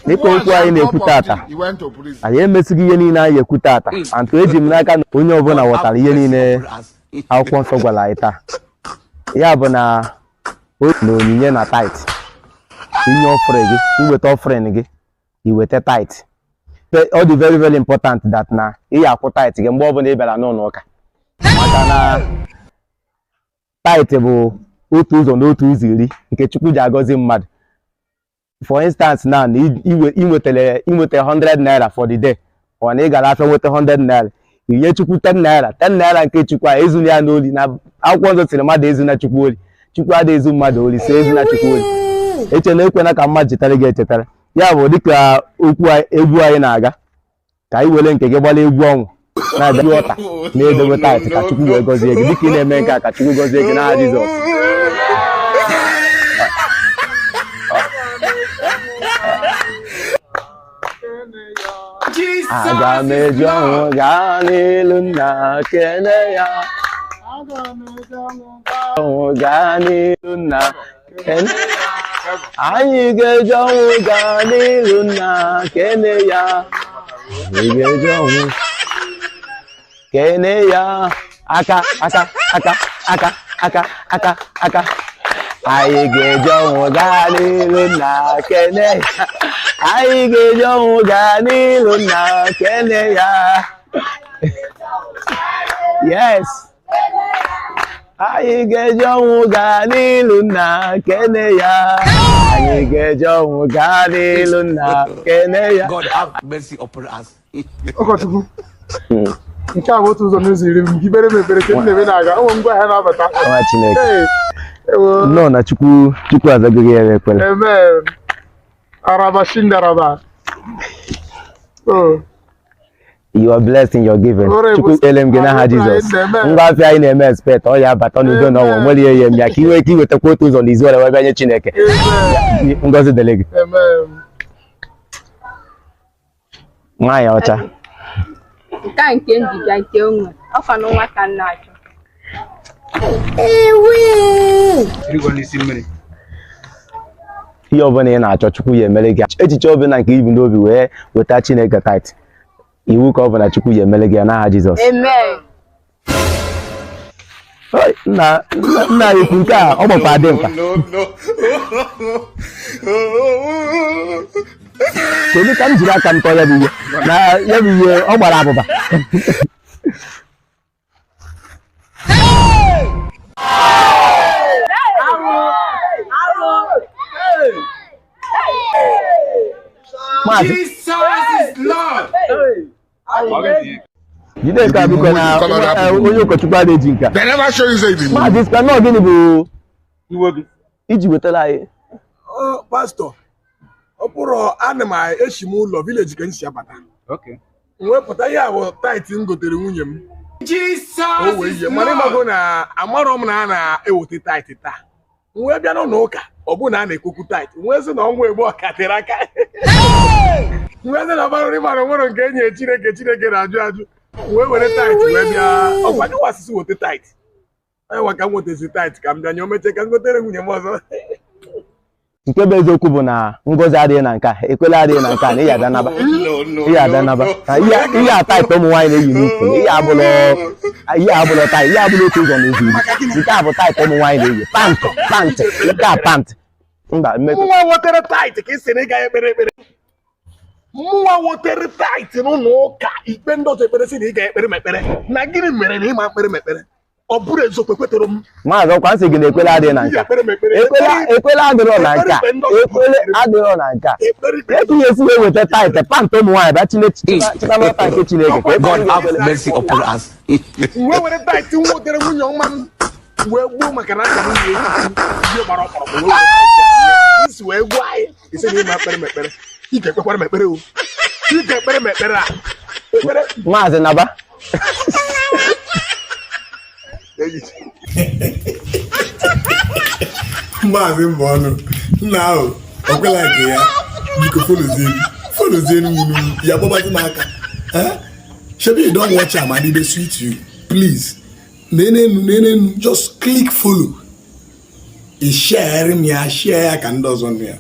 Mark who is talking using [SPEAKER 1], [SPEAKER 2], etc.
[SPEAKER 1] dịka okwu anyị na-ekwu tata anyị emesighị ihe niile anyị ekwu tata antụ eji m n'aka na onye ọbụla ghọtara ihe niile akwụkwọ nsọ gwara anyị taa ya bụ na onyinye na tithe inye offering gị iweta offering gị iweta tithe ọ dị very very important that na ị akwụ tithe gị mgbe ọbụla ị bịara n'ụlọ ụka maka na tithe bụ otu ụzọ n'otu ụzọ iri nke Chukwu ji agọzi mmadụ. For instance now inweta 100 naira for the day ọ na ị gara afịa nweta 100 naira inye Chukwu 10 naira nke Chukwu a ezuna ya n'oli na akwụkwọ nsọ sịrị mmadụ ezuna Chukwu oli. Chukwu adịghị ezu mmadụ oli so ezuna Chukwu oli. Echela ekwena ka mmadụ chetara gị echetara ya bụ dịka okwu egwu anyị na-aga ka anyị were nke gị gbara egwu ọnwụ na-abịa ọta na-edobe tithe ka Chukwu wee gọzie gị dịka ị na-eme nke a ka Chukwu gọzie gị n'aha Jizọs. Aga m eji ọnwụ gaa n'elu nna kene ya. Ọnwụ gaa n'elu nna kene. Anyị ga-eji ọnwụ gaa n'elu nna kene ya. Anyị ga-eji ọnwụ kene ya. Aka. Anyị ga-eji ọnwụ gaa n'ilu nna kene ya. Anyị ga-eji ọnwụ gaa n'ilu nna kene ya. Yes. Anyị ga-eji ọnwụ gaa n'ilu nna kene ya. Anyị ga-eji ọnwụ gaa n'ilu nna kene ya.
[SPEAKER 2] God have mercy upon us.
[SPEAKER 3] Ọkọchukwu. Nke a bụ otu ụzọ n'ụzọ iri m gibere m ebere ka m na-eme na-aga ụmụ ngwa ahịa na-abata.
[SPEAKER 1] Nwa Chineke. No, na Chukwu azagoghị ya ekwela.
[SPEAKER 3] Amen. Araba shindaraba. Oh.
[SPEAKER 1] You are blessed in your giving. Chukwu elem gị n'aha Jizọs. Ngwa afịa anyị na-eme expect ọ ya bata n'udo na ọnwụ nwere ihe ya ka iwe ike iwetakwa otu ụzọ n'izu ọrụ wee nye Chineke. Ngọzi dịrị gị.
[SPEAKER 3] Amen.
[SPEAKER 1] Nwaanyị ọcha.
[SPEAKER 4] Ka nke ndịga nke onwe ọkwa na nwa ka nna achọ.
[SPEAKER 1] Ihe ọbụla ị na-achọ Chukwu ya emere gị echiche ọbụla nke ibu n'obi wee weta Chineke tithe iwu ka ọbụla Chukwu ya emere gị ya n'aha Jizọs.
[SPEAKER 4] Amen.
[SPEAKER 1] Nna ekwu nke a ọ gbakwa adị mkpa kedu ka m jiri aka m tọọ ya bụ ihe na ya bụ ihe ọ gbara abụba
[SPEAKER 2] Jesus is Lord.
[SPEAKER 1] Jide ka biko na onye ụkọchukwu adịghị nka.
[SPEAKER 3] They never show you anything.
[SPEAKER 1] Maazị ka nọ gịnị bụ iwe gị iji wetara anyị?
[SPEAKER 3] Pastor, ọ bụrụ ana m eshi m ụlọ village ka m si abata.
[SPEAKER 2] Okay.
[SPEAKER 3] Nwepụta ihe abụ tithe m gotere nwunye m.
[SPEAKER 2] Jesus is Lord.
[SPEAKER 3] Mana ịmago na amarọ m na a na-eweta tithe taa. Nwee bịa n'ụlọ ụka ọ bụ na a na-ekokwu tithe. Nwee sị na ọnwa egbu ọka tere aka. Nwee sị na ọbara ịmara nwere nke enyi Chineke na-ajụ ajụ. Wee were tithe wee bịa ọkwa ndị wasịsị wote tithe. Onye nwa ka m wetezi tithe ka m bịa nye o mechie ka m gotere nwunye m ọzọ.
[SPEAKER 1] Nke bụ eziokwu bụ na ngọzi adịghị na nke a ekwela adịghị na nke a na ihe adanaba ihe adanaba ihe ataịta ụmụ nwaanyị na-eyi n'ukwu ihe abụlọ taị ihe abụlọ otu ụzọ n'ụzọ iri nke a bụ taịta ụmụ nwaanyị na-eyi pantị nke a pantị mba
[SPEAKER 3] nwa wotere tithe ka ị sị na ị gaghị ekpere ekpere nwa wotere tithe n'ụlọ ụka ikpe ndị ọzọ ekpere sị na ị gaghị ekpere mekpere na gịnị mere na ịma ekpere mekpere ọ bụrụ eziokwu ekwetere m
[SPEAKER 1] maazị ọkwa nsị gị na ekwela adịghị na nka ekwela adịrọ na nka ekwele adịrọ na nka etu ihe esi wee weta tithe pantị ụmụ nwaanyị bịa chinamata nke Chineke ka
[SPEAKER 2] God have mercy upon us.
[SPEAKER 3] wee were tithe nwa wotere nwunye ọma m wee gbuo maka na aka m ihe gbara ọkpọrọkpọ wee were tithe isi wee gwa anyị isi na ịma ekpere mekpere ị ga-ekpekwara m ekpere o ị ga-ekpere m ekpere a ekpere
[SPEAKER 1] maazị naba
[SPEAKER 5] Maazị mbọ ọnụ nna ahụ ọkwela nke ya biko folozienu ya gbabazị m aka shebi you don't watch am and e dey sweet you please nenenu just click follow i share ya ka ndị ọzọ nụ ya